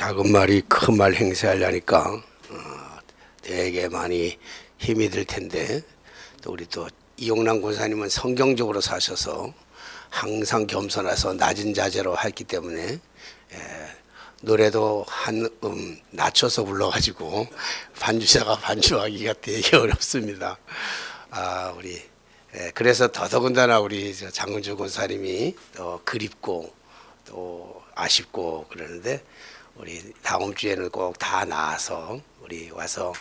작은 말이 큰 말 행세하려니까 되게 많이 힘이 들 텐데, 또 우리 또 이용남 권사님은 성경적으로 사셔서 항상 겸손해서 낮은 자세로 했기 때문에 노래도 한 낮춰서 불러가지고 반주자가 반주하기가 되게 어렵습니다. 우리 그래서 더더군다나 우리 장은주 권사님이 더 그립고 또 아쉽고 그러는데, 우리 다음 주에는 꼭 다 나와서 우리 와서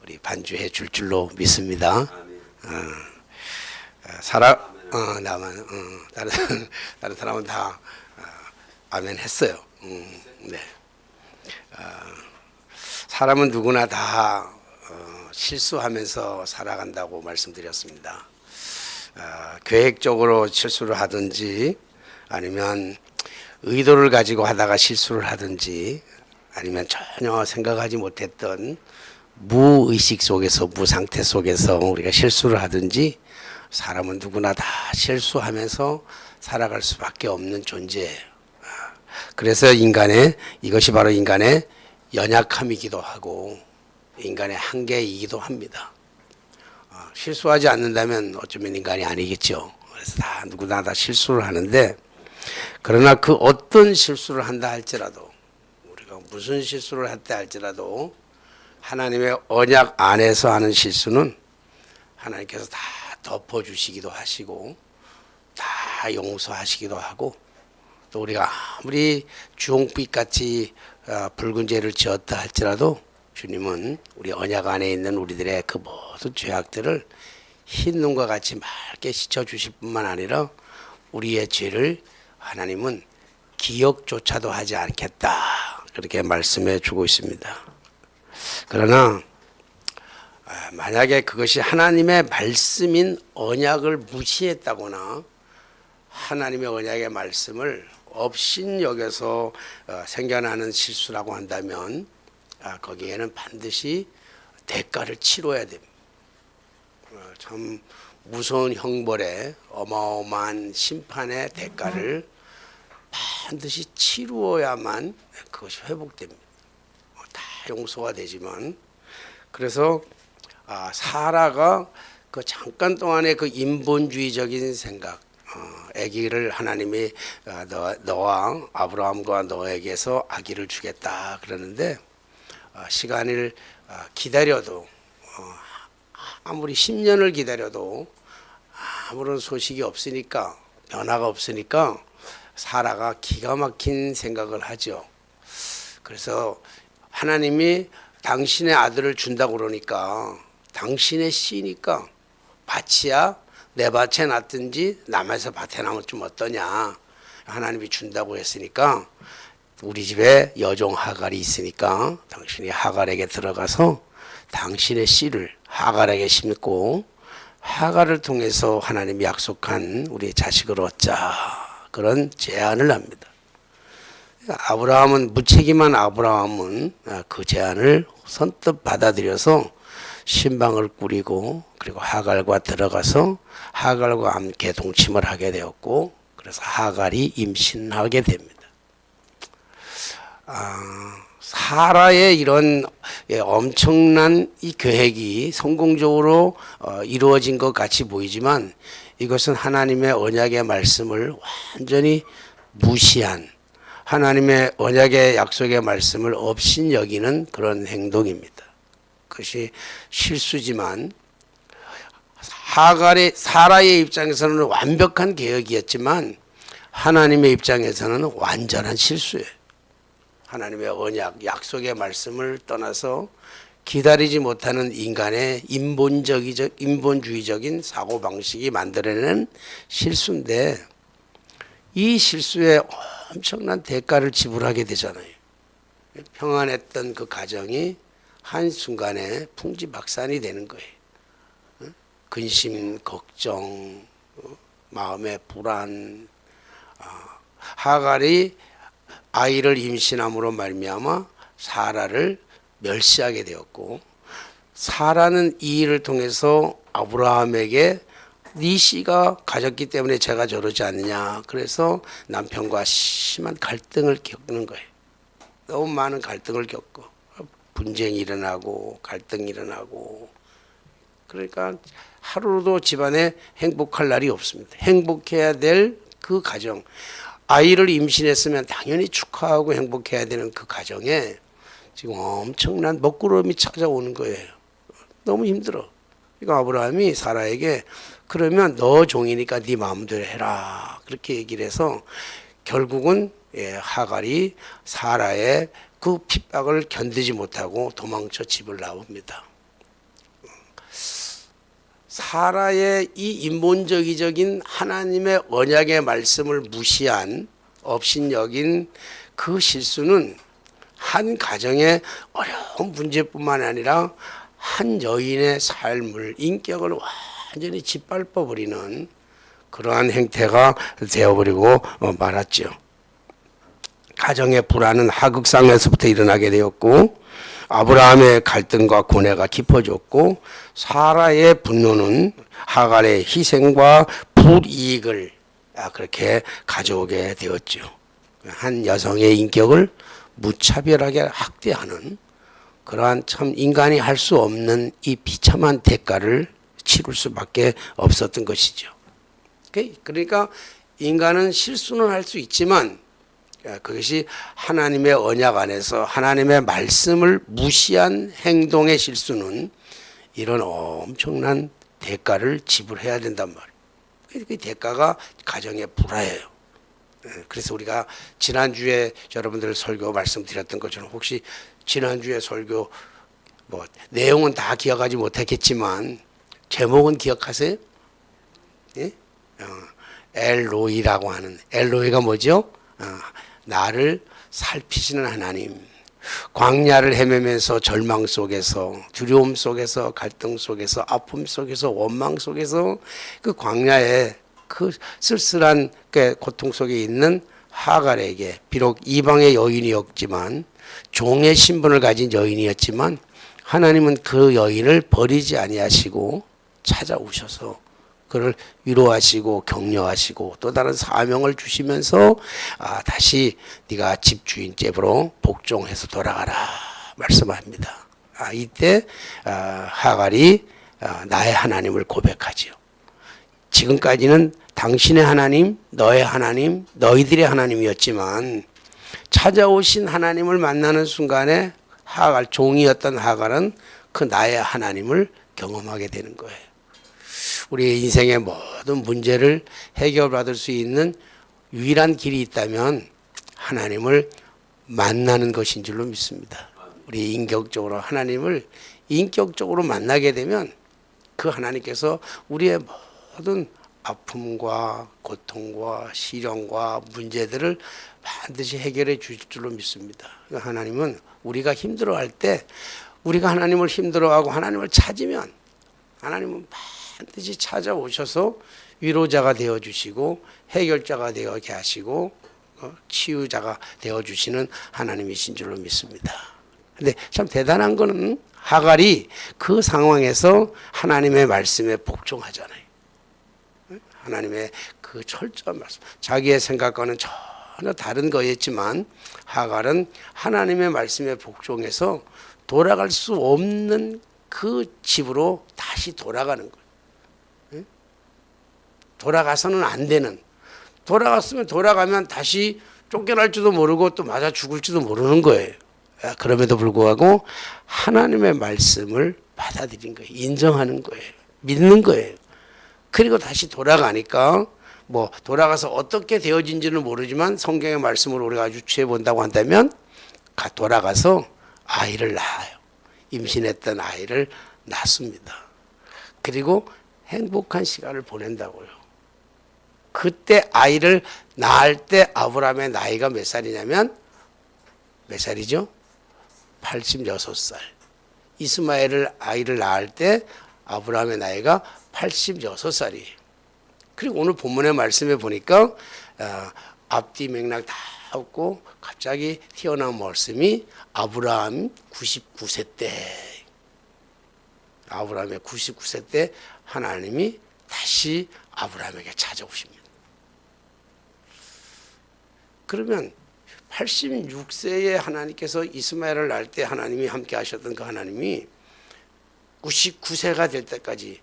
우리 반주해 줄 줄로 믿습니다. 나만 다른 사람은 다 아멘 했어요. 네. 사람은 누구나 다 실수하면서 살아간다고 말씀드렸습니다. 계획적으로 실수를 하든지, 아니면 의도를 가지고 하다가 실수를 하든지, 아니면 전혀 생각하지 못했던 무의식 속에서, 무상태 속에서 우리가 실수를 하든지, 사람은 누구나 다 실수하면서 살아갈 수밖에 없는 존재예요. 그래서 이것이 바로 인간의 연약함이기도 하고 인간의 한계이기도 합니다. 실수하지 않는다면 어쩌면 인간이 아니겠죠. 그래서 누구나 다 실수를 하는데, 그러나 그 어떤 실수를 한다 할지라도, 우리가 무슨 실수를 했다 할지라도 하나님의 언약 안에서 하는 실수는 하나님께서 다 덮어주시기도 하시고 다 용서하시기도 하고, 또 우리가 아무리 주홍빛같이 붉은 죄를 지었다 할지라도 주님은 우리 언약 안에 있는 우리들의 그 모든 죄악들을 흰 눈과 같이 맑게 씻어주실 뿐만 아니라 우리의 죄를 하나님은 기억조차도 하지 않겠다, 그렇게 말씀해 주고 있습니다. 그러나 만약에 그것이 하나님의 말씀인 언약을 무시했다거나 하나님의 언약의 말씀을 업신여겨서 생겨나는 실수라고 한다면 거기에는 반드시 대가를 치러야 됩니다. 참 무서운 형벌의 어마어마한 심판의 대가를 반드시 치루어야만 그것이 회복됩니다. 다 용서가 되지만, 그래서 사라가 그 잠깐 동안의 그 인본주의적인 생각, 아기를 하나님이 너와 아브라함과 너에게서 아기를 주겠다 그러는데, 시간을 기다려도 아무리 10년을 기다려도 아무런 소식이 없으니까, 변화가 없으니까 사라가 기가 막힌 생각을 하죠. 그래서 하나님이 당신의 아들을 준다고 그러니까, 당신의 씨니까 밭이야 내 밭에 놨든지 남에서 밭에 나면 좀 어떠냐, 하나님이 준다고 했으니까 우리 집에 여종 하갈이 있으니까 당신이 하갈에게 들어가서 당신의 씨를 하갈에게 심고 하갈을 통해서 하나님이 약속한 우리 자식을 얻자, 그런 제안을 합니다. 무책임한 아브라함은 그 제안을 선뜻 받아들여서 신방을 꾸리고, 그리고 하갈과 들어가서 하갈과 함께 동침을 하게 되었고, 그래서 하갈이 임신하게 됩니다. 사라의 이런 엄청난 이 계획이 성공적으로 이루어진 것 같이 보이지만, 이것은 하나님의 언약의 말씀을 완전히 무시한, 하나님의 언약의 약속의 말씀을 업신여기는 그런 행동입니다. 그것이 실수지만, 사라의 입장에서는 완벽한 계획이었지만 하나님의 입장에서는 완전한 실수예요. 하나님의 언약, 약속의 말씀을 떠나서 기다리지 못하는 인간의 인본주의적인 사고방식이 만들어내는 실수인데, 이 실수에 엄청난 대가를 지불하게 되잖아요. 평안했던 그 가정이 한순간에 풍지박산이 되는 거예요. 근심, 걱정, 마음의 불안. 하갈이 아이를 임신함으로 말미암아 사라를 멸시하게 되었고, 사라는 이 일을 통해서 아브라함에게 네 씨가 가졌기 때문에 제가 저러지 않느냐, 그래서 남편과 심한 갈등을 겪는 거예요. 너무 많은 갈등을 겪고 분쟁이 일어나고 갈등이 일어나고 그러니까 하루도 집안에 행복할 날이 없습니다. 행복해야 될 그 가정, 아이를 임신했으면 당연히 축하하고 행복해야 되는 그 가정에 지금 엄청난 먹구름이 찾아오는 거예요. 너무 힘들어. 그러니까 아브라함이 사라에게 그러면 너 종이니까 네 마음대로 해라 그렇게 얘기를 해서 결국은 하갈이 사라의 그 핍박을 견디지 못하고 도망쳐 집을 나옵니다. 사라의 이 인본주의적인 하나님의 언약의 말씀을 무시한 업신여긴 그 실수는 한 가정의 어려운 문제뿐만 아니라 한 여인의 삶을 인격을 완전히 짓밟아 버리는 그러한 행태가 되어버리고 말았죠. 가정의 불안은 하극상에서부터 일어나게 되었고 아브라함의 갈등과 고뇌가 깊어졌고 사라의 분노는 하갈의 희생과 불이익을 그렇게 가져오게 되었죠. 한 여성의 인격을 무차별하게 학대하는 그러한 참 인간이 할 수 없는 이 비참한 대가를 치를 수밖에 없었던 것이죠. 그러니까 인간은 실수는 할 수 있지만 그것이 하나님의 언약 안에서 하나님의 말씀을 무시한 행동의 실수는 이런 엄청난 대가를 지불해야 된단 말이에요. 그 대가가 가정의 불화예요. 그래서 우리가 지난주에 여러분들 설교 말씀드렸던 것처럼 혹시 지난주에 설교 뭐 내용은 다 기억하지 못했겠지만 제목은 기억하세요? 예? 엘로이라고 하는 엘로이가 뭐죠? 나를 살피시는 하나님. 광야를 헤매면서 절망 속에서 두려움 속에서 갈등 속에서 아픔 속에서 원망 속에서 그 광야에 그 쓸쓸한 고통 속에 있는 하갈에게 비록 이방의 여인이었지만 종의 신분을 가진 여인이었지만 하나님은 그 여인을 버리지 아니하시고 찾아오셔서 그를 위로하시고 격려하시고 또 다른 사명을 주시면서 다시 네가 집주인 잽으로 복종해서 돌아가라 말씀합니다. 이때 하갈이 나의 하나님을 고백하지요. 지금까지는 당신의 하나님, 너의 하나님, 너희들의 하나님이었지만 찾아오신 하나님을 만나는 순간에 하갈 종이었던 하갈은 그 나의 하나님을 경험하게 되는 거예요. 우리의 인생의 모든 문제를 해결받을 수 있는 유일한 길이 있다면 하나님을 만나는 것인 줄로 믿습니다. 우리 인격적으로 하나님을 인격적으로 만나게 되면 그 하나님께서 우리의 모든 아픔과 고통과 시련과 문제들을 반드시 해결해 주실 줄로 믿습니다. 하나님은 우리가 힘들어할 때 우리가 하나님을 힘들어하고 하나님을 찾으면 하나님은 반드시 찾아오셔서 위로자가 되어주시고 해결자가 되게 하시고 치유자가 되어주시는 하나님이신 줄로 믿습니다. 근데 참 대단한 거는 하갈이 그 상황에서 하나님의 말씀에 복종하잖아요. 하나님의 그 철저한 말씀, 자기의 생각과는 전혀 다른 거였지만 하갈은 하나님의 말씀에 복종해서 돌아갈 수 없는 그 집으로 다시 돌아가는 거예요. 돌아가서는 안 되는, 돌아갔으면 돌아가면 다시 쫓겨날지도 모르고 또 맞아 죽을지도 모르는 거예요. 그럼에도 불구하고 하나님의 말씀을 받아들인 거예요. 인정하는 거예요. 믿는 거예요. 그리고 다시 돌아가니까 뭐 돌아가서 어떻게 되어진지는 모르지만 성경의 말씀으로 우리가 유추해 본다고 한다면 돌아가서 아이를 낳아요. 임신했던 아이를 낳습니다. 그리고 행복한 시간을 보낸다고요. 그때 아이를 낳을 때 아브라함의 나이가 몇 살이냐면 몇 살이죠? 86살. 이스마엘을 아이를 낳을 때 아브라함의 나이가 86살이에요. 그리고 오늘 본문의 말씀에 보니까 앞뒤 맥락 다 없고 갑자기 튀어나온 말씀이 아브라함 99세 때, 아브라함의 99세 때 하나님이 다시 아브라함에게 찾아오십니다. 그러면 86세에 하나님께서 이스마엘을 낳을 때 하나님이 함께 하셨던 그 하나님이 99세가 될 때까지,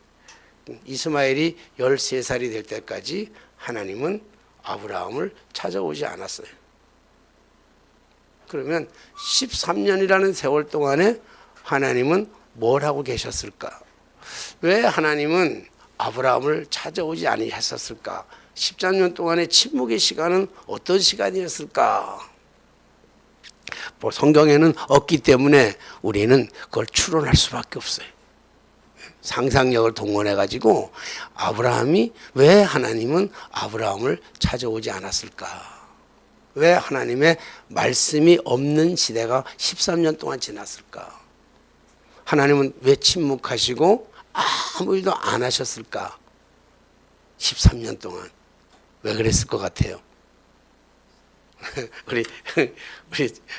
이스마엘이 13살이 될 때까지 하나님은 아브라함을 찾아오지 않았어요. 그러면 13년이라는 세월 동안에 하나님은 뭘 하고 계셨을까? 왜 하나님은 아브라함을 찾아오지 아니하셨을까? 13년 동안의 침묵의 시간은 어떤 시간이었을까? 뭐 성경에는 없기 때문에 우리는 그걸 추론할 수밖에 없어요. 상상력을 동원해 가지고 아브라함이 왜 하나님은 아브라함을 찾아오지 않았을까? 왜 하나님의 말씀이 없는 시대가 13년 동안 지났을까? 하나님은 왜 침묵하시고 아무 일도 안 하셨을까? 13년 동안 왜 그랬을 것 같아요? 우리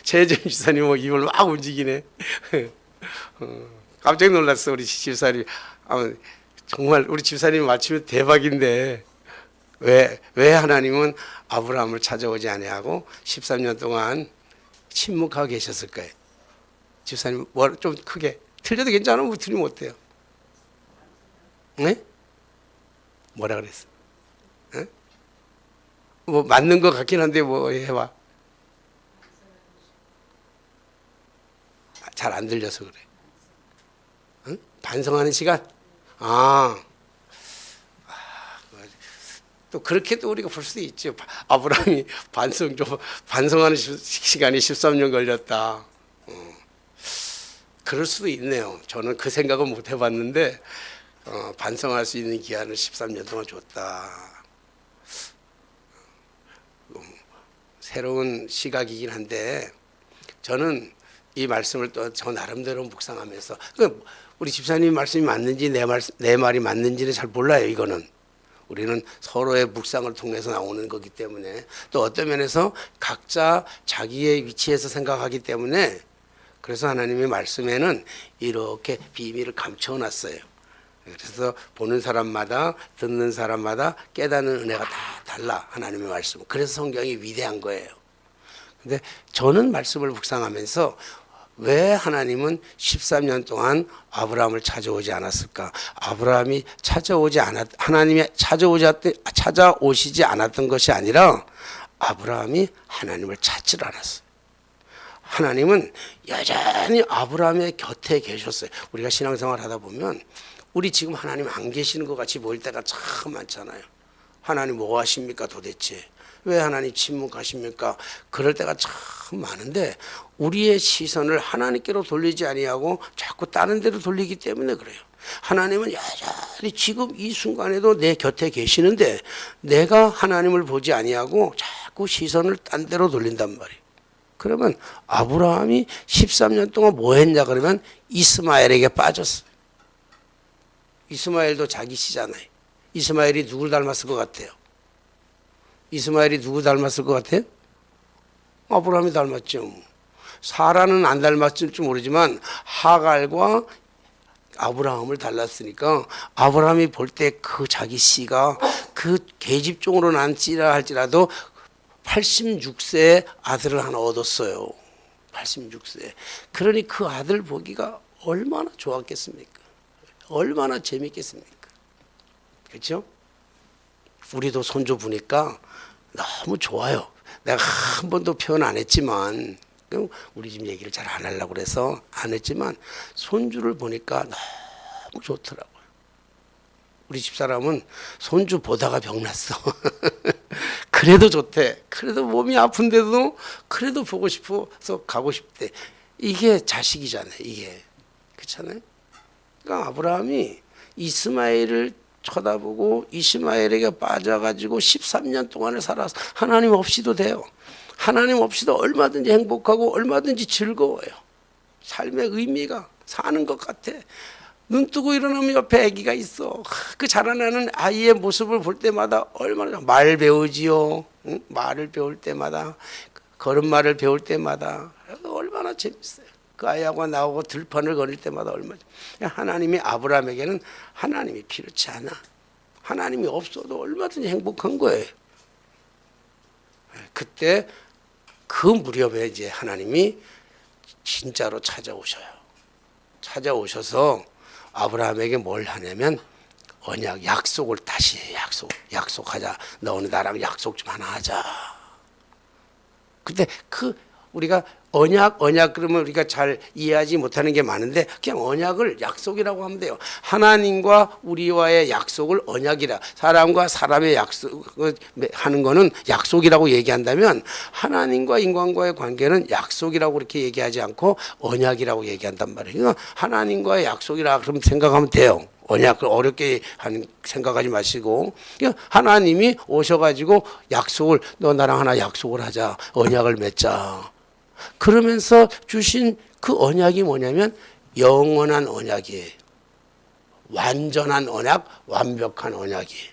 최혜정 집사님 뭐 입을 막 움직이네. 깜짝 놀랐어 우리 집사님. 정말 우리 집사님 맞추면 대박인데 왜 하나님은 아브라함을 찾아오지 아니하고 13년 동안 침묵하고 계셨을까요? 집사님 뭐 좀 크게 틀려도 괜찮아? 뭐 틀리면 어때요? 네? 뭐라 그랬어? 네? 뭐 맞는 것 같긴 한데 뭐 해봐. 잘 안 들려서 그래. 응? 반성하는 시간? 또 그렇게 또 우리가 볼 수도 있죠. 아브라함이 반성하는 시간이 13년 걸렸다. 그럴 수도 있네요. 저는 그 생각은 못 해봤는데 반성할 수 있는 기한을 13년 동안 줬다. 새로운 시각이긴 한데 저는 이 말씀을 또 저 나름대로 묵상하면서 우리 집사님 말씀이 맞는지 내 말이 맞는지는 잘 몰라요. 이거는 우리는 서로의 묵상을 통해서 나오는 거기 때문에 또 어떤 면에서 각자 자기의 위치에서 생각하기 때문에 그래서 하나님의 말씀에는 이렇게 비밀을 감춰놨어요. 그래서 보는 사람마다 듣는 사람마다 깨닫는 은혜가 다 달라. 하나님의 말씀. 그래서 성경이 위대한 거예요. 근데 저는 말씀을 묵상하면서 왜 하나님은 13년 동안 아브라함을 찾아오지 않았을까? 아브라함이 하나님이 찾아오시지 않았던 것이 아니라 아브라함이 하나님을 찾질 않았어요. 하나님은 여전히 아브라함의 곁에 계셨어요. 우리가 신앙생활 하다 보면 우리 지금 하나님 안 계시는 것 같이 보일 때가 참 많잖아요. 하나님 뭐 하십니까 도대체? 왜 하나님 침묵하십니까? 그럴 때가 참 많은데 우리의 시선을 하나님께로 돌리지 아니하고 자꾸 다른 데로 돌리기 때문에 그래요. 하나님은 여전히 지금 이 순간에도 내 곁에 계시는데 내가 하나님을 보지 아니하고 자꾸 시선을 딴 데로 돌린단 말이에요. 그러면 아브라함이 13년 동안 뭐 했냐 그러면 이스마엘에게 빠졌어요. 이스마엘도 자기 씨잖아요. 이스마엘이 누굴 닮았을 것 같아요? 이스마엘이 누구 닮았을 것 같아요? 아브라함이 닮았죠. 사라는 안 닮았을지 모르지만 하갈과 아브라함을 닮았으니까 아브라함이 볼 때 그 자기 씨가 그 계집종으로 난지라 할지라도 86세에 아들을 하나 얻었어요. 86세. 그러니 그 아들 보기가 얼마나 좋았겠습니까? 얼마나 재밌겠습니까? 그렇죠? 우리도 손주 보니까 너무 좋아요. 내가 한 번도 표현 안 했지만 우리 집 얘기를 잘 안 하려고 그래서 안 했지만 손주를 보니까 너무 좋더라고요. 우리 집사람은 손주 보다가 병났어. 그래도 좋대. 그래도 몸이 아픈데도 그래도 보고 싶어서 가고 싶대. 이게 자식이잖아요. 이게. 그렇잖아요. 그러니까 아브라함이 이스마엘을 쳐다보고 이스마엘에게 빠져가지고 13년 동안을 살아서 하나님 없이도 돼요. 하나님 없이도 얼마든지 행복하고 얼마든지 즐거워요. 삶의 의미가 사는 것 같아. 눈 뜨고 일어나면 옆에 아기가 있어. 그 자라나는 아이의 모습을 볼 때마다 얼마나 말 배우지요. 응? 말을 배울 때마다 걸음마를 배울 때마다 얼마나 재밌어요. 그 아이하고 나오고 들판을 거닐 때마다 얼마나. 하나님이 아브라함에게는 하나님이 필요치 않아. 하나님이 없어도 얼마든지 행복한 거예요. 그때 그 무렵에 이제 하나님이 진짜로 찾아오셔요. 찾아오셔서 아브라함에게 뭘 하냐면 언약, 약속을 다시 약속하자. 너 오늘 나랑 약속 좀 하나 하자. 근데 그 우리가 언약 그러면 우리가 잘 이해하지 못하는 게 많은데 그냥 언약을 약속이라고 하면 돼요. 하나님과 우리와의 약속을 언약이라, 사람과 사람의 약속을 하는 거는 약속이라고 얘기한다면 하나님과 인간과의 관계는 약속이라고 그렇게 얘기하지 않고 언약이라고 얘기한단 말이에요. 그러니까 하나님과의 약속이라 그럼 생각하면 돼요. 언약을 어렵게 생각하지 마시고 하나님이 오셔가지고 약속을, 너 나랑 하나 약속을 하자, 언약을 맺자. 그러면서 주신 그 언약이 뭐냐면 영원한 언약이에요. 완전한 언약, 완벽한 언약이에요.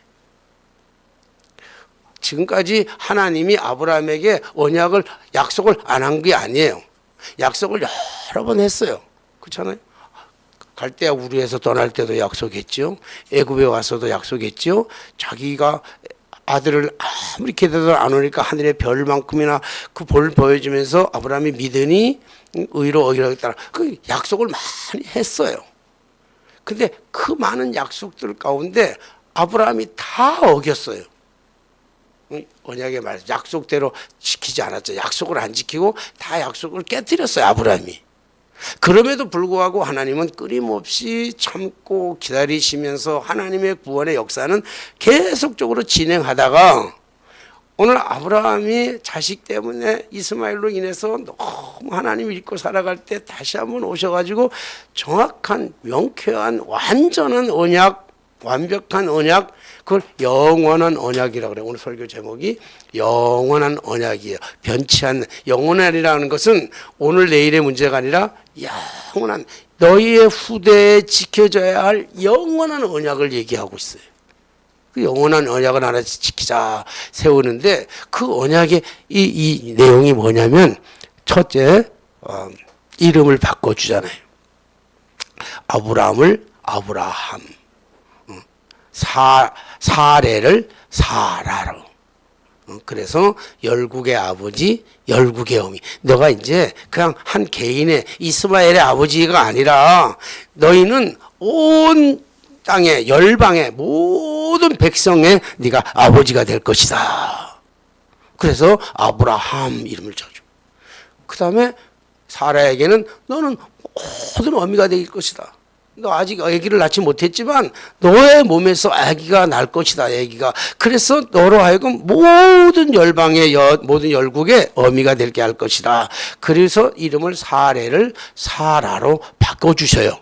지금까지 하나님이 아브라함에게 언약을, 약속을 안 한 게 아니에요. 약속을 여러 번 했어요. 그렇잖아요. 갈대아 우르에서 떠날 때도 약속했죠. 애굽에 와서도 약속했죠. 자기가 아들을 아무리 기다려도 안 오니까 하늘의 별만큼이나 그 볼을 보여주면서 아브라함이 믿으니 의로 어기라겠다. 그 약속을 많이 했어요. 근데 그 많은 약속들 가운데 아브라함이 다 어겼어요. 언약의 말, 약속대로 지키지 않았죠. 약속을 안 지키고 다 약속을 깨뜨렸어요, 아브라함이. 그럼에도 불구하고 하나님은 끊임없이 참고 기다리시면서 하나님의 구원의 역사는 계속적으로 진행하다가 오늘 아브라함이 자식 때문에 이스마엘로 인해서 너무 하나님을 잊고 살아갈 때 다시 한번 오셔가지고 정확한 명쾌한 완전한 언약, 완벽한 언약, 그걸 영원한 언약이라고 그래요. 오늘 설교 제목이 영원한 언약이에요. 변치 않는, 영원한이라는 것은 오늘 내일의 문제가 아니라 영원한, 너희의 후대에 지켜져야 할 영원한 언약을 얘기하고 있어요. 그 영원한 언약을 하나 지키자 세우는데 그 언약의 이 내용이 뭐냐면 첫째, 이름을 바꿔주잖아요. 아브라함을 아브라함, 사레를 사라로. 그래서 열국의 아버지, 열국의 어미. 너가 이제 그냥 한 개인의 이스마엘의 아버지가 아니라 너희는 온 땅의 열방의 모든 백성의 네가 아버지가 될 것이다. 그래서 아브라함 이름을 줘줘. 그 다음에 사라에게는 너는 모든 어미가 될 것이다. 너 아직 아기를 낳지 못했지만 너의 몸에서 아기가 날 것이다. 아기가. 그래서 너로 하여금 모든 열방의 모든 열국의 어미가 되게 할 것이다. 그래서 이름을 사레를 사라로 바꿔주셔요.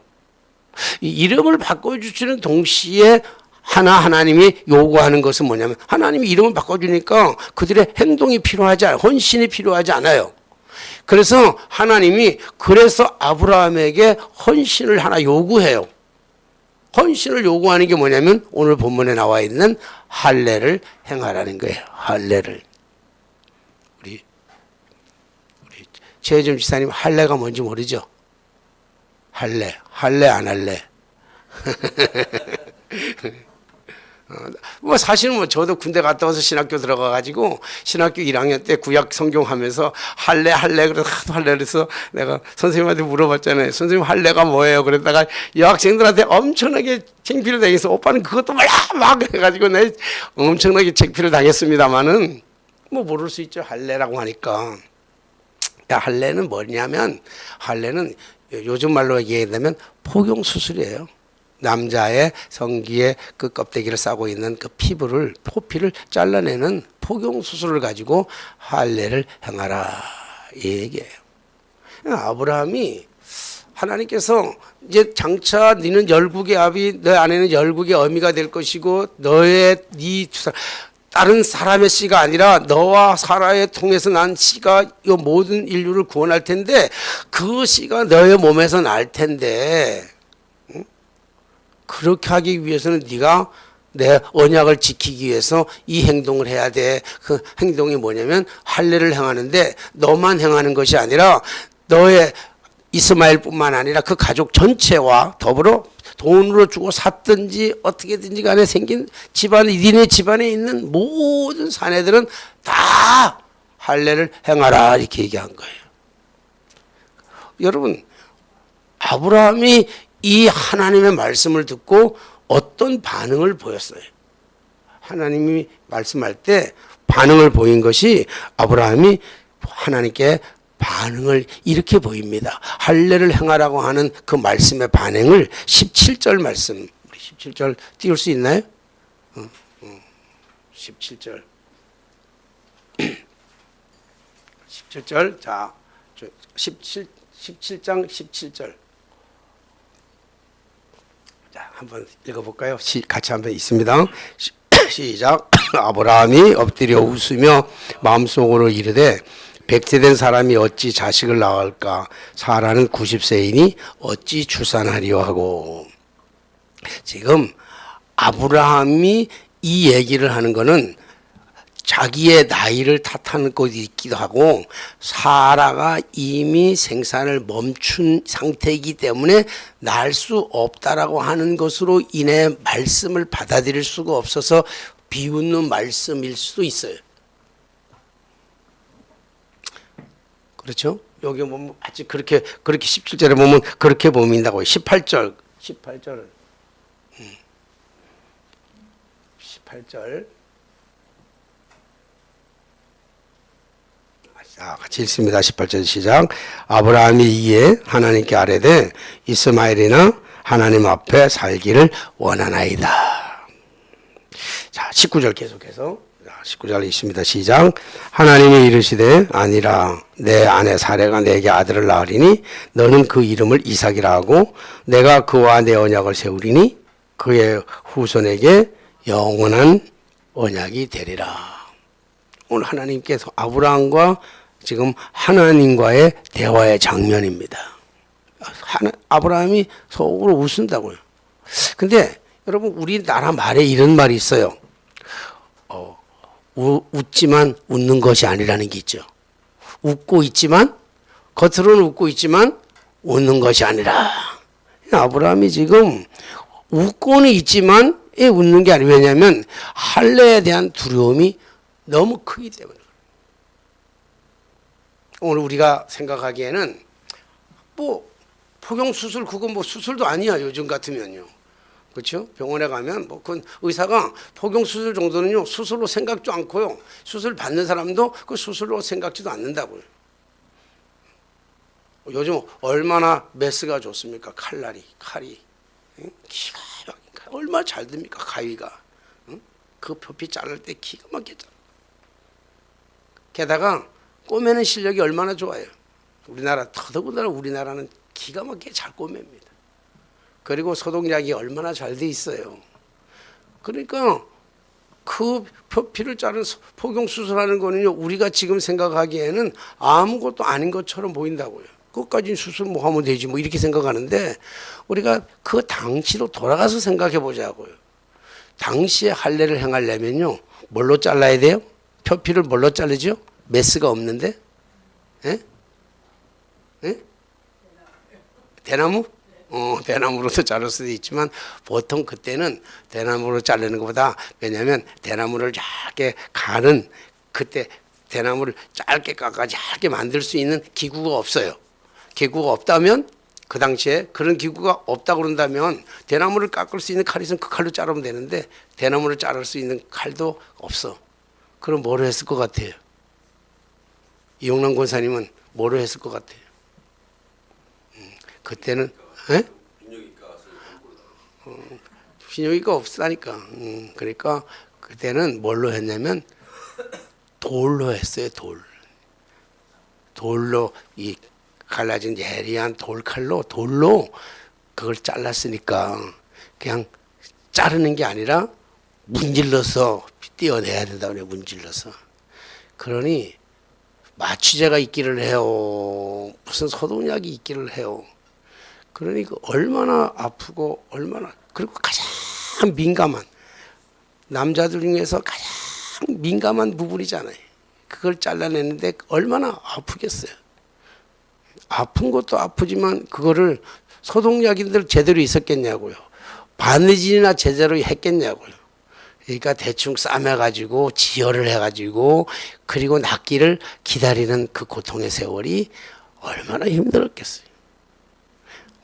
이 이름을 바꿔주시는 동시에 하나님이 요구하는 것은 뭐냐면 하나님이 이름을 바꿔주니까 그들의 행동이 필요하지 않아요. 헌신이 필요하지 않아요. 그래서 하나님이 그래서 아브라함에게 헌신을 하나 요구해요. 헌신을 요구하는 게 뭐냐면 오늘 본문에 나와 있는 할례를 행하라는 거예요. 할례를. 우리 최혜점 지사님 할례가 뭔지 모르죠? 할례 안 할래? 뭐 사실은 뭐 저도 군대 갔다 와서 신학교 들어가가지고 신학교 1학년 때 구약 성경 하면서 할례 그래서 하도 할례 그래서 내가 선생님한테 물어봤잖아요. 선생님 할례가 뭐예요? 그랬다가 여학생들한테 엄청나게 창피를 당해서 오빠는 그것도 몰라 막 해가지고 내가 엄청나게 창피를 당했습니다만은 뭐 모를 수 있죠. 할례라고 하니까. 야, 할례는 뭐냐면 할례는 요즘 말로 얘기하면 포경 수술이에요. 남자의 성기에 그 껍데기를 싸고 있는 그 포피를 잘라내는 포경 수술을 가지고 할례를 행하라 이 얘기예요. 아브라함이 하나님께서 이제 장차 너는 열국의 아비, 너 아내는 열국의 어미가 될 것이고 네 두 사람 다른 사람의 씨가 아니라 너와 사라에 통해서 난 씨가 이 모든 인류를 구원할 텐데 그 씨가 너의 몸에서 날 텐데 그렇게 하기 위해서는 네가 내 언약을 지키기 위해서 이 행동을 해야 돼. 그 행동이 뭐냐면 할례를 행하는데 너만 행하는 것이 아니라 너의 이스마엘뿐만 아니라 그 가족 전체와 더불어 돈으로 주고 샀든지 어떻게든지 간에 생긴 집안에, 니네 집안에 있는 모든 사내들은 다 할례를 행하라 이렇게 얘기한 거예요. 여러분, 아브라함이 이 하나님의 말씀을 듣고 어떤 반응을 보였어요? 하나님이 말씀할 때 반응을 보인 것이 아브라함이 하나님께 반응을 이렇게 보입니다. 할례를 행하라고 하는 그 말씀의 반응을 17절 말씀, 우리 17절 띄울 수 있나요? 17절. 17절. 자, 17장 17절. 자, 한번 읽어볼까요? 같이 한번 있습니다. 시작. 아브라함이 엎드려 웃으며 마음속으로 이르되 백세된 사람이 어찌 자식을 낳을까? 사라는 90세이니 어찌 출산하리요 하고. 지금 아브라함이 이 얘기를 하는 거는 자기의 나이를 탓하는 것이 있기도 하고 사라가 이미 생산을 멈춘 상태이기 때문에 낳을 수 없다라고 하는 것으로 인해 말씀을 받아들일 수가 없어서 비웃는 말씀일 수도 있어요. 그렇죠? 여기 보면 아직 그렇게 17절에 보면 그렇게 보인다고요. 18절. 18절. 자, 같이 읽습니다. 18절 시작. 아브라함이 이에 하나님께 아뢰되 이스마엘이나 하나님 앞에 살기를 원하나이다. 자, 19절 계속해서. 19절 있습니다. 시작. 하나님이 이르시되 아니라 내 아내 사레가 내게 아들을 낳으리니 너는 그 이름을 이삭이라 하고 내가 그와 내 언약을 세우리니 그의 후손에게 영원한 언약이 되리라. 오늘 하나님께서 아브라함과 지금 하나님과의 대화의 장면입니다. 아브라함이 속으로 웃는다고요. 근데 여러분 우리나라 말에 이런 말이 있어요. 웃지만 웃는 것이 아니라는 게 있죠. 웃고 있지만 겉으로는 웃고 있지만 웃는 것이 아니라. 아브라함이 지금 웃고는 있지만 웃는 게 아니에요. 왜냐하면 할례에 대한 두려움이 너무 크기 때문에. 오늘 우리가 생각하기에는 뭐 포경 수술 그건 뭐 수술도 아니야 요즘 같으면요. 그렇죠? 병원에 가면 뭐 그건 의사가 포경 수술 정도는요 수술로 생각도 않고요 수술 받는 사람도 그 수술로 생각지도 않는다고요. 요즘 얼마나 메스가 좋습니까? 칼이 기가 막히니까 얼마나 잘 됩니까? 가위가 그 표피 자를 때 기가 막히게 잘. 게다가 꼬매는 실력이 얼마나 좋아요. 우리나라 더더군다나 우리나라는 기가 막히게 잘 꼬맵니다. 그리고 소독약이 얼마나 잘 돼 있어요. 그러니까 그 표피를 자른 포경 수술하는 거는요 우리가 지금 생각하기에는 아무것도 아닌 것처럼 보인다고요. 그것까지는 수술 뭐 하면 되지 뭐 이렇게 생각하는데 우리가 그 당시로 돌아가서 생각해 보자고요. 당시에 할례를 행하려면요 뭘로 잘라야 돼요? 표피를 뭘로 자르죠? 메스가 없는데? 예? 예? 대나무? 대나무로도 자를 수도 있지만 보통 그때는 대나무로 자르는 것보다 왜냐하면 대나무를 짧게 가는 그때 대나무를 짧게 깎아 짧게 만들 수 있는 기구가 없어요. 기구가 없다면 그 당시에 그런 기구가 없다 그런다면 대나무를 깎을 수 있는 칼이 있으면 그 칼로 자르면 되는데 대나무를 자를 수 있는 칼도 없어. 그럼 뭐로 했을 것 같아요? 이용남 권사님은 뭐로 했을 것 같아요? 그때는 비뇨기가 없으니까. 그러니까 그때는 뭘로 했냐면 돌로 했어요. 돌로 이 갈라진 예리한 돌로 그걸 잘랐으니까 그냥 자르는 게 아니라 문질러서 떼어내야 된다고 그래요. 문질러서. 그러니 마취제가 있기를 해요. 무슨 소독약이 있기를 해요. 그러니까 얼마나 아프고 얼마나 그리고 가장 민감한 남자들 중에서 가장 민감한 부분이잖아요. 그걸 잘라내는데 얼마나 아프겠어요. 아픈 것도 아프지만 그거를 소독약인들 제대로 있었겠냐고요. 바느질이나 제대로 했겠냐고요. 그러니까 대충 싸매가지고 지혈을 해가지고 그리고 낫기를 기다리는 그 고통의 세월이 얼마나 힘들었겠어요.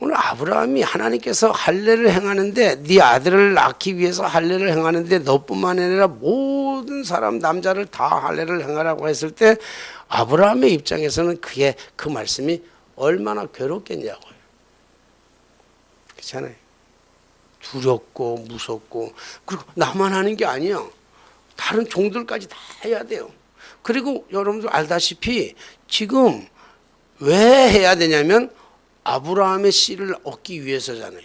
오늘 아브라함이 하나님께서 할례를 행하는데 네 아들을 낳기 위해서 할례를 행하는데 너뿐만 아니라 모든 사람 남자를 다 할례를 행하라고 했을 때 아브라함의 입장에서는 그게 그 말씀이 얼마나 괴롭겠냐고요. 그렇잖아요. 두렵고 무섭고 그리고 나만 하는 게 아니야. 다른 종들까지 다 해야 돼요. 그리고 여러분들 알다시피 지금 왜 해야 되냐면 아브라함의 씨를 얻기 위해서잖아요.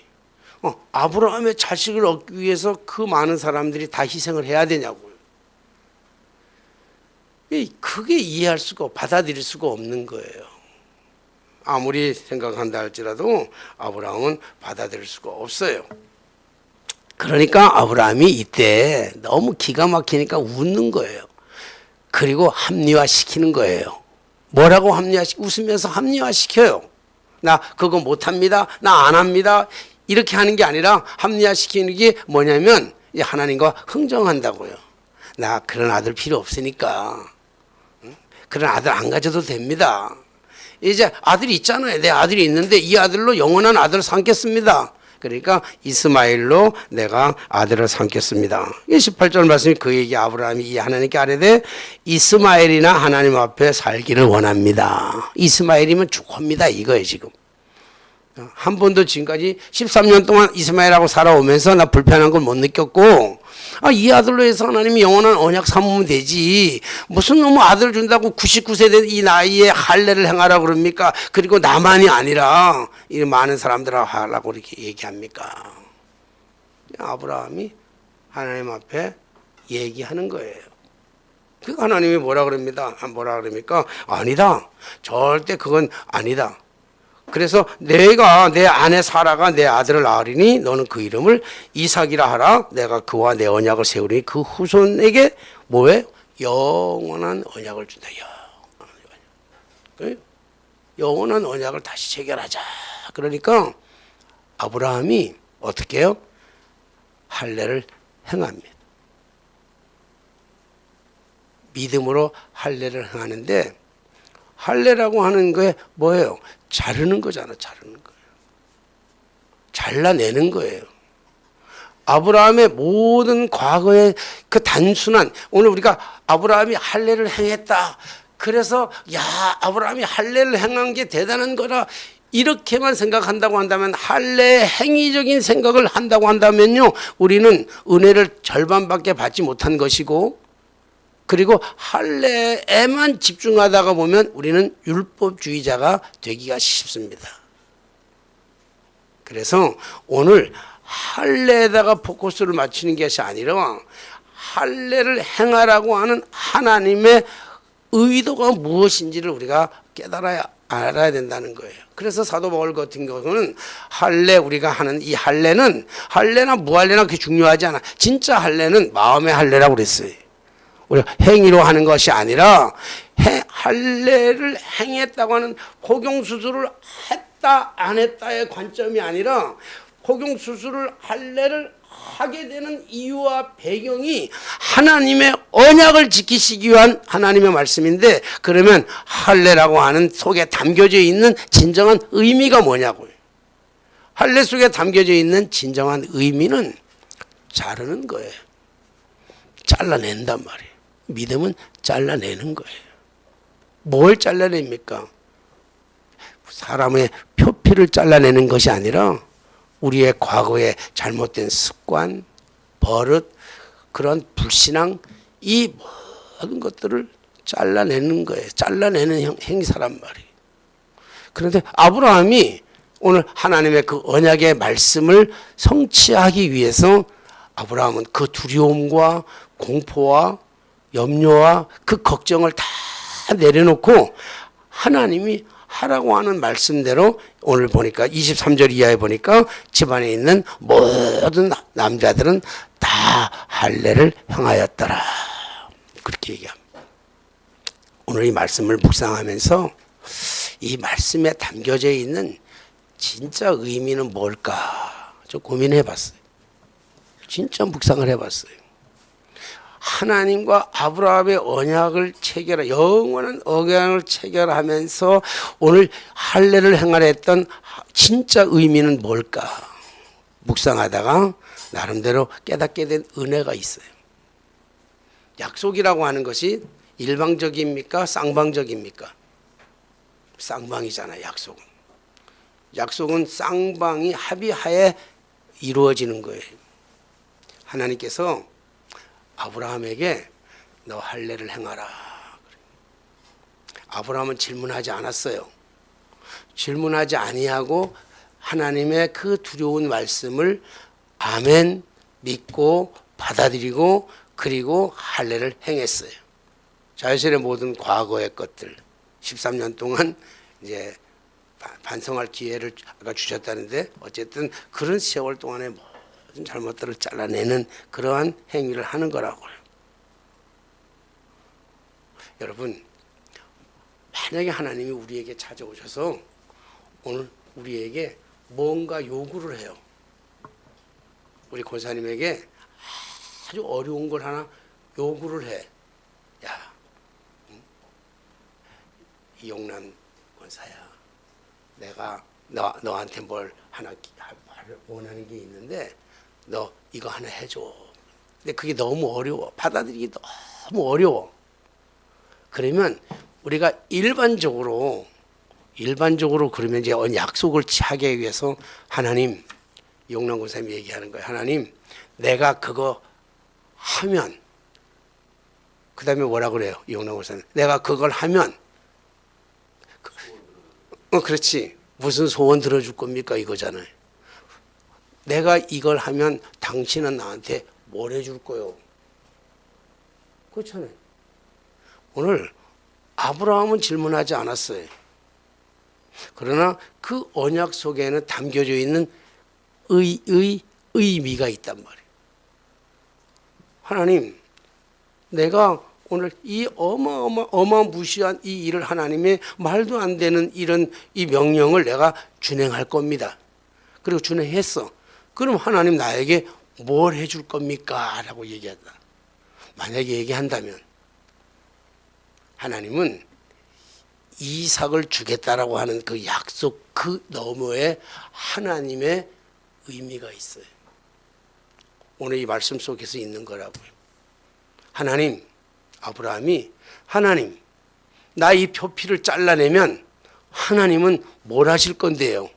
아브라함의 자식을 얻기 위해서 그 많은 사람들이 다 희생을 해야 되냐고요. 그게 이해할 수가 받아들일 수가 없는 거예요. 아무리 생각한다 할지라도 아브라함은 받아들일 수가 없어요. 그러니까 아브라함이 이때 너무 기가 막히니까 웃는 거예요. 그리고 합리화시키는 거예요. 뭐라고 웃으면서 합리화시켜요. 나 그거 못합니다. 나 안 합니다. 이렇게 하는 게 아니라 합리화시키는 게 뭐냐면 하나님과 흥정한다고요. 나 그런 아들 필요 없으니까. 그런 아들 안 가져도 됩니다. 이제 아들이 있잖아요. 내 아들이 있는데 이 아들로 영원한 아들을 삼겠습니다. 그러니까 이스마엘로 내가 아들을 삼겠습니다. 18절 말씀이 그 얘기 아브라함이 이 하나님께 아뢰되 이스마엘이나 하나님 앞에 살기를 원합니다. 이스마엘이면 죽합니다 이거예요. 지금 한 번도 지금까지 13년 동안 이스마엘하고 살아오면서 나 불편한 걸 못 느꼈고 이 아들로 해서 하나님이 영원한 언약 삼으면 되지 무슨 너무 아들 준다고 99세 된 이 나이에 할례를 행하라 그럽니까? 그리고 나만이 아니라 이 많은 사람들하고 하라고 이렇게 얘기합니까? 아브라함이 하나님 앞에 얘기하는 거예요. 그 하나님이 뭐라 그럽니까? 아니다. 절대 그건 아니다. 그래서 내가 내 아내 사라가 내 아들을 낳으리니 너는 그 이름을 이삭이라 하라. 내가 그와 내 언약을 세우리니 그 후손에게 뭐해? 영원한 언약을 준다. 영원한 언약을 다시 체결하자. 그러니까 아브라함이 어떻게 해요? 할례를 행합니다. 믿음으로 할례를 행하는데 할례라고 하는 게 뭐예요? 자르는 거잖아. 자르는 거예요. 잘라내는 거예요. 아브라함의 모든 과거의 그 단순한 오늘 우리가 아브라함이 할례를 행했다. 그래서 아브라함이 할례를 행한 게 대단한 거라 이렇게만 생각한다고 한다면 할례 행위적인 생각을 한다고 한다면요. 우리는 은혜를 절반밖에 받지 못한 것이고 그리고 할례에만 집중하다가 보면 우리는 율법주의자가 되기가 쉽습니다. 그래서 오늘 할례에다가 포커스를 맞추는 것이 아니라 할례를 행하라고 하는 하나님의 의도가 무엇인지를 우리가 알아야 된다는 거예요. 그래서 사도 바울 같은 경우는 할례 우리가 하는 이 할례나 무할례나 그게 중요하지 않아. 진짜 할례는 마음의 할례라고 그랬어요. 우리가 행위로 하는 것이 아니라 할례를 행했다고 하는 포경수술을 했다 안 했다의 관점이 아니라 포경수술을 할례를 하게 되는 이유와 배경이 하나님의 언약을 지키시기 위한 하나님의 말씀인데 그러면 할례라고 하는 속에 담겨져 있는 진정한 의미가 뭐냐고요. 할례 속에 담겨져 있는 진정한 의미는 자르는 거예요. 잘라낸단 말이에요. 믿음은 잘라내는 거예요. 뭘 잘라냅니까? 사람의 표피를 잘라내는 것이 아니라 우리의 과거의 잘못된 습관, 버릇, 그런 불신앙 이 모든 것들을 잘라내는 거예요. 잘라내는 행사란 말이에요. 그런데 아브라함이 오늘 하나님의 그 언약의 말씀을 성취하기 위해서 아브라함은 그 두려움과 공포와 염려와 그 걱정을 다 내려놓고 하나님이 하라고 하는 말씀대로 오늘 보니까 23절 이하에 보니까 집안에 있는 모든 남자들은 다 할례를 행하였더라. 그렇게 얘기합니다. 오늘 이 말씀을 묵상하면서 이 말씀에 담겨져 있는 진짜 의미는 뭘까? 좀 고민해 봤어요. 진짜 묵상을 해 봤어요. 하나님과 아브라함의 언약을 체결, 영원한 언약을 체결하면서 오늘 할례를 행하랬던 진짜 의미는 뭘까? 묵상하다가 나름대로 깨닫게 된 은혜가 있어요. 약속이라고 하는 것이 일방적입니까? 쌍방적입니까? 쌍방이잖아요. 약속은. 약속은 쌍방이 합의하에 이루어지는 거예요. 하나님께서 아브라함에게 너 할례를 행하라. 아브라함은 질문하지 않았어요. 질문하지 아니하고 하나님의 그 두려운 말씀을 아멘 믿고 받아들이고 그리고 할례를 행했어요. 자신의 모든 과거의 것들 13년 동안 이제 반성할 기회를 아까 주셨다는데 어쨌든 그런 세월 동안에 모든 잘못들을 잘라내는 그러한 행위를 하는 거라고요. 여러분, 만약에 하나님이 우리에게 찾아오셔서 오늘 우리에게 뭔가 요구를 해요. 우리 권사님에게 아주 어려운 걸 하나 요구를 해. 야, 이용란 권사야, 내가 너한테 뭘 하나 원하는 게 있는데 너 이거 하나 해줘. 근데 그게 너무 어려워. 받아들이기 너무 어려워. 그러면 우리가 일반적으로 그러면 이제 약속을 하기 위해서 하나님, 이용란 권사님이 얘기하는 거예요. 하나님, 내가 그거 하면, 그 다음에 뭐라 그래요? 이용란 권사님, 내가 그걸 하면, 그렇지. 무슨 소원 들어줄 겁니까? 이거잖아요. 내가 이걸 하면 당신은 나한테 뭘 해줄 거요? 그렇잖아요. 오늘 아브라함은 질문하지 않았어요. 그러나 그 언약 속에는 담겨져 있는 의미가 있단 말이에요. 하나님, 내가 오늘 이 어마무시한 이 일을 하나님의 말도 안 되는 이런 이 명령을 내가 준행할 겁니다. 그리고 준행했어. 그럼 하나님 나에게 뭘 해줄 겁니까? 라고 얘기한다. 만약에 얘기한다면 하나님은 이삭을 주겠다라고 하는 그 약속 그 너머에 하나님의 의미가 있어요. 오늘 이 말씀 속에서 있는 거라고요. 하나님, 아브라함이 하나님, 나 이 표피를 잘라내면 하나님은 뭘 하실 건데요?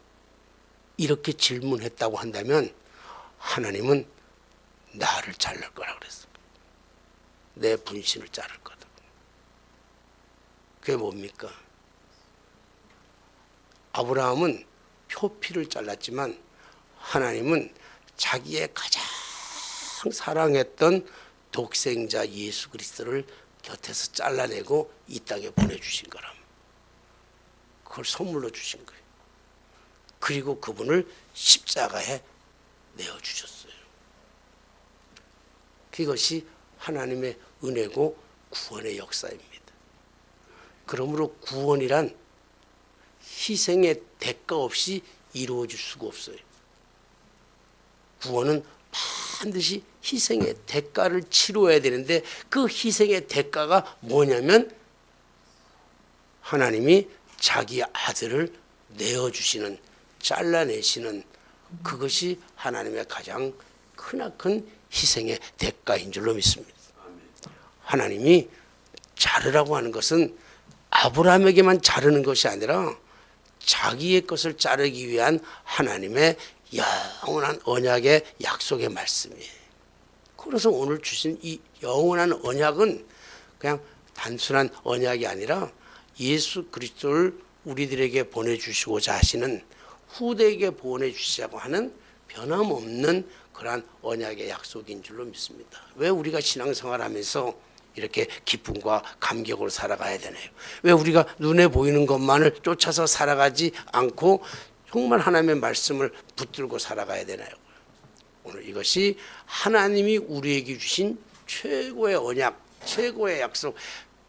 이렇게 질문했다고 한다면 하나님은 나를 자를 거라 그랬어. 내 분신을 자를 거다. 그게 뭡니까? 아브라함은 표피를 잘랐지만 하나님은 자기의 가장 사랑했던 독생자 예수 그리스도를 곁에서 잘라내고 이 땅에 보내주신 거랍니다. 그걸 선물로 주신 거예요. 그리고 그분을 십자가에 내어주셨어요. 그것이 하나님의 은혜고 구원의 역사입니다. 그러므로 구원이란 희생의 대가 없이 이루어질 수가 없어요. 구원은 반드시 희생의 대가를 치러야 되는데 그 희생의 대가가 뭐냐면 하나님이 자기 아들을 내어주시는, 잘라내시는 그것이 하나님의 가장 크나큰 희생의 대가인 줄로 믿습니다. 하나님이 자르라고 하는 것은 아브라함에게만 자르는 것이 아니라 자기의 것을 자르기 위한 하나님의 영원한 언약의 약속의 말씀이에요. 그래서 오늘 주신 이 영원한 언약은 그냥 단순한 언약이 아니라 예수 그리스도를 우리들에게 보내주시고자 하시는, 후대에게 보내주시자고 하는 변함없는 그러한 언약의 약속인 줄로 믿습니다. 왜 우리가 신앙생활하면서 이렇게 기쁨과 감격으로 살아가야 되나요? 왜 우리가 눈에 보이는 것만을 쫓아서 살아가지 않고 정말 하나님의 말씀을 붙들고 살아가야 되나요? 오늘 이것이 하나님이 우리에게 주신 최고의 언약, 최고의 약속,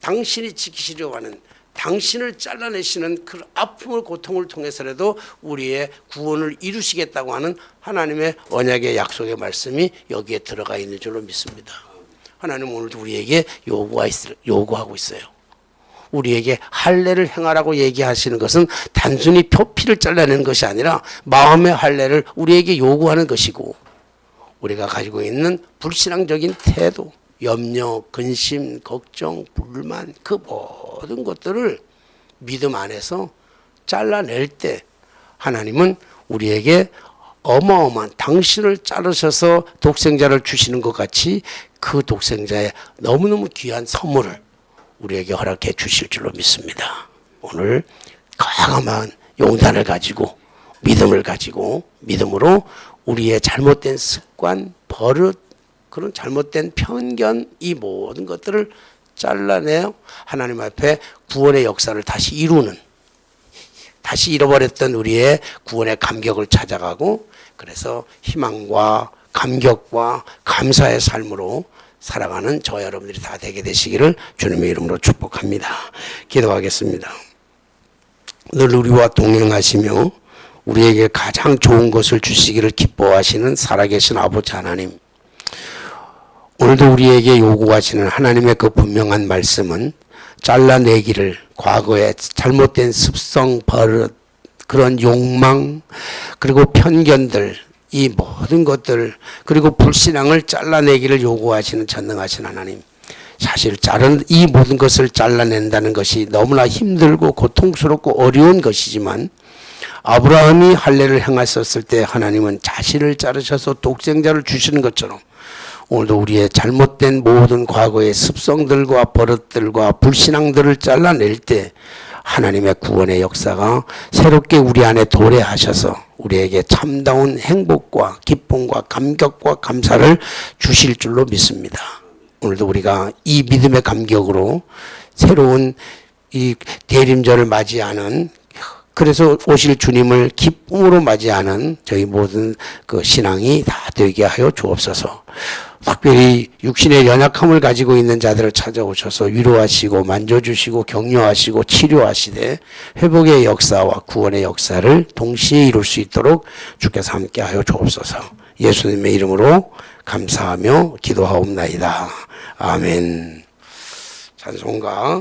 당신이 지키시려고 하는, 당신을 잘라내시는 그 아픔을, 고통을 통해서라도 우리의 구원을 이루시겠다고 하는 하나님의 언약의 약속의 말씀이 여기에 들어가 있는 줄로 믿습니다. 하나님은 오늘도 우리에게 요구하고 있어요. 우리에게 할례를 행하라고 얘기하시는 것은 단순히 표피를 잘라내는 것이 아니라 마음의 할례를 우리에게 요구하는 것이고, 우리가 가지고 있는 불신앙적인 태도, 염려, 근심, 걱정, 불만, 그 모든 것들을 믿음 안에서 잘라낼 때 하나님은 우리에게 어마어마한, 당신을 자르셔서 독생자를 주시는 것 같이 그 독생자의 너무너무 귀한 선물을 우리에게 허락해 주실 줄로 믿습니다. 오늘 과감한 용단을 가지고, 믿음을 가지고, 믿음으로 우리의 잘못된 습관, 버릇, 그런 잘못된 편견, 이 모든 것들을 잘라내어 하나님 앞에 구원의 역사를 다시 이루는, 다시 잃어버렸던 우리의 구원의 감격을 찾아가고, 그래서 희망과 감격과 감사의 삶으로 살아가는 저 여러분들이 다 되게 되시기를 주님의 이름으로 축복합니다. 기도하겠습니다. 늘 우리와 동행하시며 우리에게 가장 좋은 것을 주시기를 기뻐하시는 살아계신 아버지 하나님, 오늘도 우리에게 요구하시는 하나님의 그 분명한 말씀은 잘라내기를, 과거의 잘못된 습성, 버릇, 그런 욕망, 그리고 편견들, 이 모든 것들, 그리고 불신앙을 잘라내기를 요구하시는 전능하신 하나님, 사실 이 모든 것을 잘라낸다는 것이 너무나 힘들고 고통스럽고 어려운 것이지만, 아브라함이 할례를 행하셨을 때 하나님은 자신을 자르셔서 독생자를 주시는 것처럼 오늘도 우리의 잘못된 모든 과거의 습성들과 버릇들과 불신앙들을 잘라낼 때 하나님의 구원의 역사가 새롭게 우리 안에 도래하셔서 우리에게 참다운 행복과 기쁨과 감격과 감사를 주실 줄로 믿습니다. 오늘도 우리가 이 믿음의 감격으로 새로운 이 대림절을 맞이하는, 그래서 오실 주님을 기쁨으로 맞이하는 저희 모든 그 신앙이 다 되게 하여 주옵소서. 특별히 육신의 연약함을 가지고 있는 자들을 찾아오셔서 위로하시고 만져주시고 격려하시고 치료하시되 회복의 역사와 구원의 역사를 동시에 이룰 수 있도록 주께서 함께하여 주옵소서. 예수님의 이름으로 감사하며 기도하옵나이다. 아멘. 찬송가